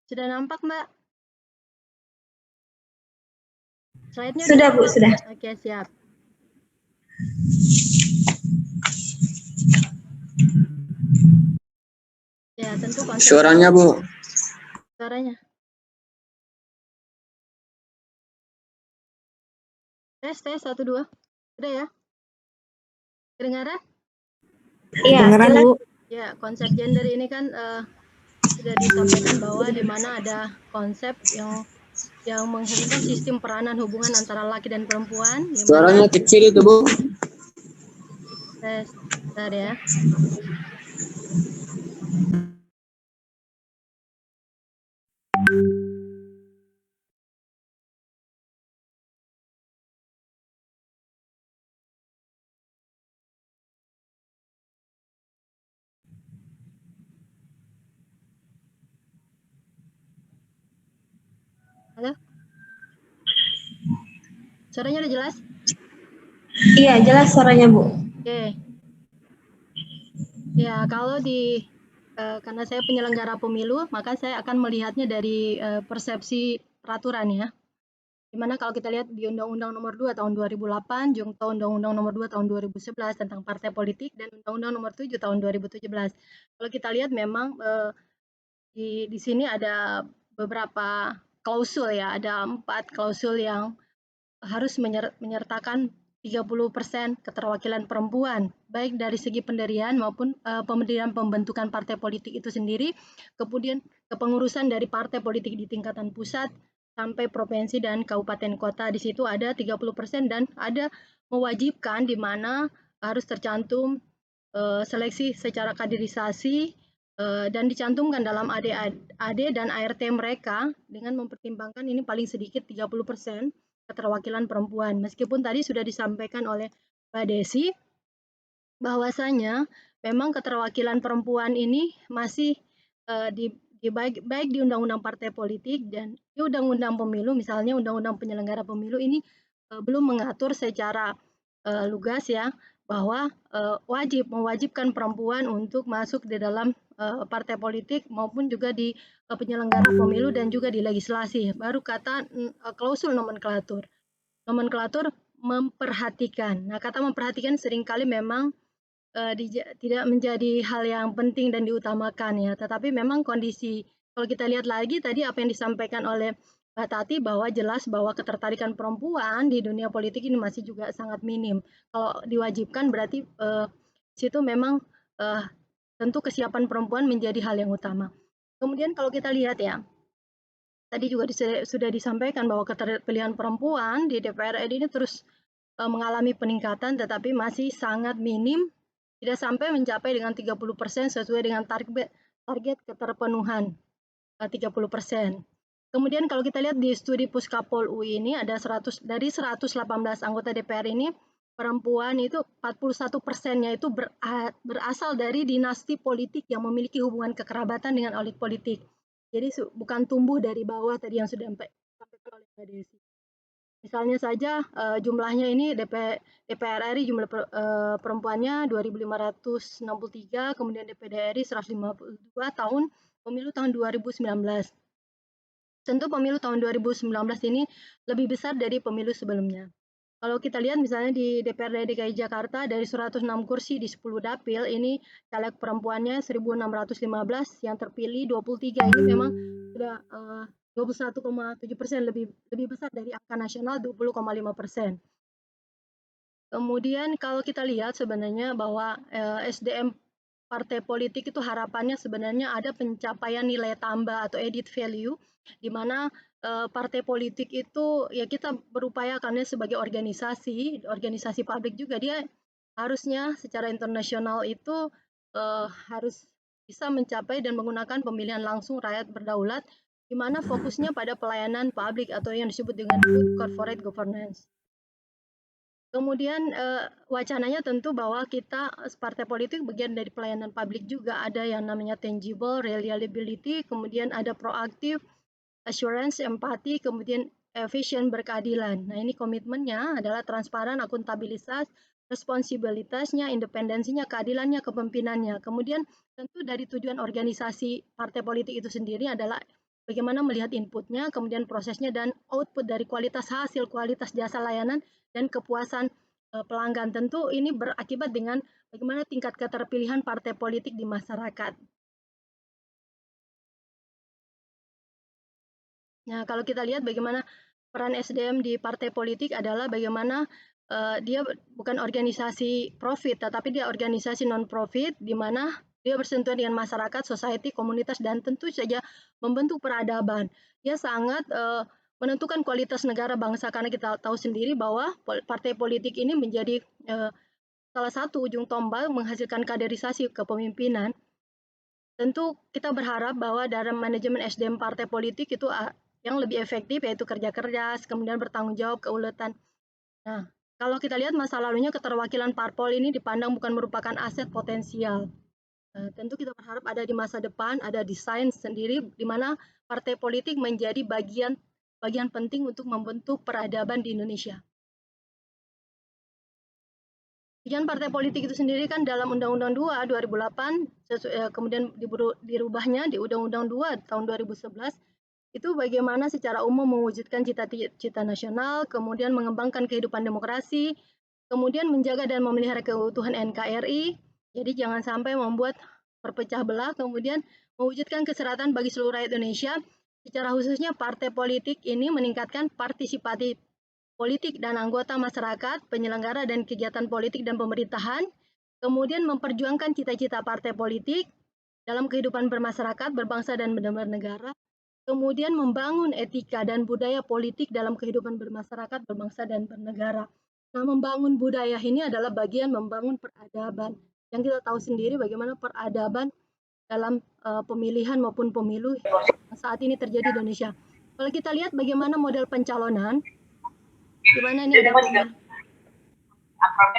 Sudah nampak, Mbak? Slide-nya Sudah, Bu, sudah. Oke, siap. Ya, tentu konsep. Suaranya, Bu. Suaranya. Tes 1 2. Sudah ya? Kedengaran? Iya, jelas. Ya, konsep gender ini kan sudah disampaikan bahwa di mana ada konsep yang menghubungkan sistem peranan hubungan antara laki dan perempuan. Suaranya kecil itu, Bu. Tes, bentar ya. Halo? Suaranya udah jelas? Iya, jelas suaranya, Bu. Oke. Ya, kalau karena saya penyelenggara pemilu, maka saya akan melihatnya dari persepsi peraturan ya. Dimana kalau kita lihat di Undang-Undang Nomor 2 Tahun 2008, junto Undang-Undang Nomor 2 Tahun 2011 tentang partai politik, dan Undang-Undang Nomor 7 Tahun 2017. Kalau kita lihat memang di sini ada beberapa klausul ya, ada 4 klausul yang harus menyertakan 30% keterwakilan perempuan, baik dari segi pendirian maupun pendirian pembentukan partai politik itu sendiri, kemudian kepengurusan dari partai politik di tingkatan pusat sampai provinsi dan kabupaten kota. Di situ ada 30% dan ada mewajibkan di mana harus tercantum seleksi secara kaderisasi dan dicantumkan dalam AD dan ART mereka dengan mempertimbangkan ini paling sedikit 30% keterwakilan perempuan. Meskipun tadi sudah disampaikan oleh Mbak Desi bahwasanya memang keterwakilan perempuan ini masih baik di Undang-Undang Partai Politik dan di Undang-Undang Pemilu, misalnya Undang-Undang Penyelenggara Pemilu ini belum mengatur secara lugas ya bahwa mewajibkan perempuan untuk masuk di dalam partai politik maupun juga di penyelenggara pemilu dan juga di legislasi. Baru kata klausul nomenklatur. Nomenklatur memperhatikan. Nah, kata memperhatikan seringkali memang tidak menjadi hal yang penting dan diutamakan ya. Tetapi memang kondisi, kalau kita lihat lagi tadi apa yang disampaikan oleh Mbak Tati bahwa jelas bahwa ketertarikan perempuan di dunia politik ini masih juga sangat minim. Kalau diwajibkan berarti situ memang tentu kesiapan perempuan menjadi hal yang utama. Kemudian kalau kita lihat ya, tadi juga sudah disampaikan bahwa keterpilihan perempuan di DPR RI ini terus mengalami peningkatan tetapi masih sangat minim, tidak sampai mencapai dengan 30% sesuai dengan target keterpenuhan 30%. Kemudian kalau kita lihat di studi Puskapol UI ini ada 118 anggota DPR ini perempuan itu 41%-nya itu berasal dari dinasti politik yang memiliki hubungan kekerabatan dengan elit politik. Jadi bukan tumbuh dari bawah tadi yang sudah disampaikan oleh Mbak Desi. Misalnya saja jumlahnya ini DPR RI jumlah perempuannya 2.563, kemudian DPD RI 152 tahun pemilu tahun 2019. Tentu pemilu tahun 2019 ini lebih besar dari pemilu sebelumnya. Kalau kita lihat misalnya di DPRD DKI Jakarta dari 106 kursi di 10 dapil ini caleg perempuannya 1.615, yang terpilih 23, ini memang sudah 21,7%, lebih besar dari angka nasional 20,5%. Kemudian kalau kita lihat sebenarnya bahwa SDM partai politik itu harapannya sebenarnya ada pencapaian nilai tambah atau added value, di mana partai politik itu ya kita berupaya karena sebagai organisasi publik juga dia harusnya secara internasional itu harus bisa mencapai dan menggunakan pemilihan langsung rakyat berdaulat, di mana fokusnya pada pelayanan publik atau yang disebut dengan good corporate governance. Kemudian wacananya tentu bahwa kita partai politik bagian dari pelayanan publik juga ada yang namanya tangible, reliability, kemudian ada proaktif, assurance, empati, kemudian efisien, berkeadilan. Nah ini komitmennya adalah transparan, akuntabilitas, responsibilitasnya, independensinya, keadilannya, kepemimpinannya. Kemudian tentu dari tujuan organisasi partai politik itu sendiri adalah bagaimana melihat inputnya, kemudian prosesnya, dan output dari kualitas hasil, kualitas jasa layanan, dan kepuasan pelanggan. Tentu ini berakibat dengan bagaimana tingkat keterpilihan partai politik di masyarakat. Nah, kalau kita lihat bagaimana peran SDM di partai politik adalah bagaimana dia bukan organisasi profit, tetapi dia organisasi non-profit, di mana dia bersentuhan dengan masyarakat, society, komunitas, dan tentu saja membentuk peradaban. Dia sangat menentukan kualitas negara bangsa, karena kita tahu sendiri bahwa partai politik ini menjadi salah satu ujung tombak menghasilkan kaderisasi kepemimpinan. Tentu kita berharap bahwa dalam manajemen SDM partai politik itu yang lebih efektif, yaitu kerja keras, kemudian bertanggung jawab, keuletan. Nah, kalau kita lihat masa lalunya, keterwakilan parpol ini dipandang bukan merupakan aset potensial. Tentu kita berharap ada di masa depan, ada desain sendiri di mana partai politik menjadi bagian penting untuk membentuk peradaban di Indonesia. Tujuan partai politik itu sendiri kan dalam Undang-Undang 2 2008, kemudian dirubahnya di Undang-Undang 2 tahun 2011, itu bagaimana secara umum mewujudkan cita-cita nasional, kemudian mengembangkan kehidupan demokrasi, kemudian menjaga dan memelihara keutuhan NKRI, jadi jangan sampai membuat perpecah belah, kemudian mewujudkan keseratan bagi seluruh rakyat Indonesia, secara khususnya partai politik ini meningkatkan partisipasi politik dan anggota masyarakat, penyelenggara dan kegiatan politik dan pemerintahan, kemudian memperjuangkan cita-cita partai politik dalam kehidupan bermasyarakat, berbangsa dan bernegara, kemudian membangun etika dan budaya politik dalam kehidupan bermasyarakat, berbangsa dan bernegara. Nah, membangun budaya ini adalah bagian membangun peradaban. Yang kita tahu sendiri bagaimana peradaban dalam pemilihan maupun pemilu saat ini terjadi di Indonesia. Kalau kita lihat bagaimana model pencalonan, gimana ini ada akrabnya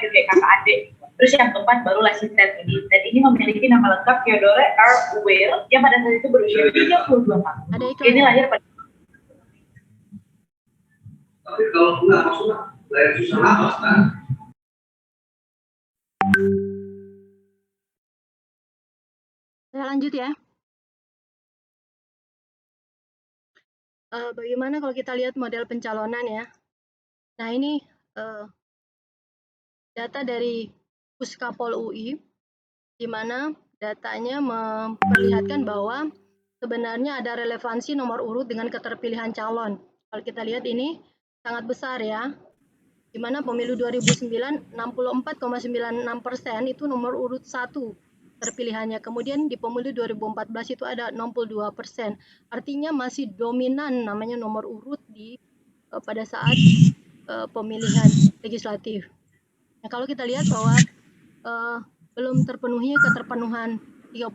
kayak kakak adik. Terus yang keempat barulah si Ted ini. Ted ini memiliki nama lengkap Theodore R. Weil yang pada saat itu berusia 32 tahun. Ini lahir pada. Tapi kalau enggak maksudnya lahir susah nafas kan? Saya lanjut ya. Bagaimana kalau kita lihat model pencalonan ya. Nah, ini data dari Puskapol UI, di mana datanya memperlihatkan bahwa sebenarnya ada relevansi nomor urut dengan keterpilihan calon. Kalau kita lihat ini sangat besar ya, di mana pemilu 2009 64,96% itu nomor urut 1 terpilihannya. Kemudian di pemilu 2014 itu ada 62%. Artinya masih dominan namanya nomor urut pada saat pemilihan legislatif. Nah, kalau kita lihat bahwa belum terpenuhi keterpenuhan 30%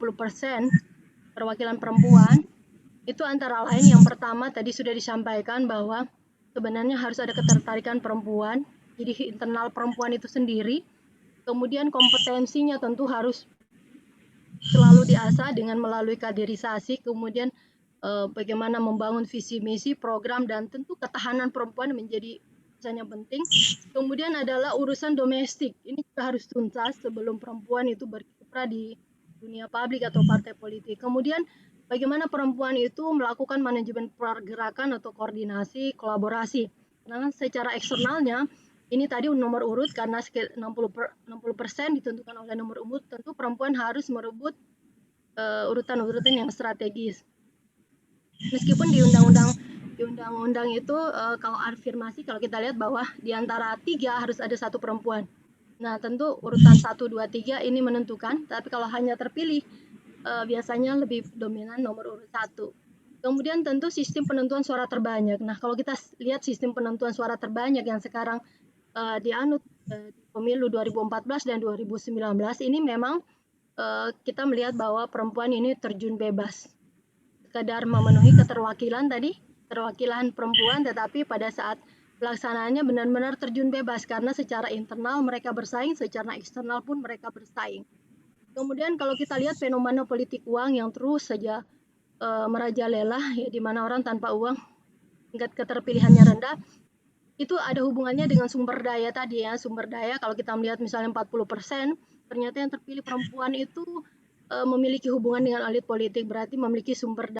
perwakilan perempuan, itu antara lain yang pertama tadi sudah disampaikan bahwa sebenarnya harus ada ketertarikan perempuan, jadi internal perempuan itu sendiri, kemudian kompetensinya tentu harus selalu diasah dengan melalui kaderisasi, kemudian bagaimana membangun visi misi, program, dan tentu ketahanan perempuan menjadi yang penting. Kemudian adalah urusan domestik, ini juga harus tuntas sebelum perempuan itu berkiprah di dunia publik atau partai politik. Kemudian bagaimana perempuan itu melakukan manajemen pergerakan atau koordinasi, kolaborasi. Karena secara eksternalnya ini tadi nomor urut, karena 60% ditentukan oleh nomor urut, tentu perempuan harus merebut urutan-urutan yang strategis. Meskipun di undang-undang itu kalau afirmasi, kalau kita lihat bahwa di antara 3 harus ada 1 perempuan. Nah, tentu urutan 1, 2, 3 ini menentukan, tapi kalau hanya terpilih biasanya lebih dominan nomor urut 1. Kemudian tentu sistem penentuan suara terbanyak. Nah, kalau kita lihat sistem penentuan suara terbanyak yang sekarang dianut pemilu 2014 dan 2019 ini memang kita melihat bahwa perempuan ini terjun bebas, sekadar memenuhi keterwakilan tadi, keterwakilan perempuan, tetapi pada saat pelaksanaannya benar-benar terjun bebas, karena secara internal mereka bersaing, secara eksternal pun mereka bersaing. Kemudian kalau kita lihat fenomena politik uang yang terus saja merajalela, ya, di mana orang tanpa uang tingkat keterpilihannya rendah, itu ada hubungannya dengan sumber daya tadi ya. Sumber daya kalau kita melihat misalnya 40%, ternyata yang terpilih perempuan itu memiliki hubungan dengan elit politik, berarti memiliki sumber daya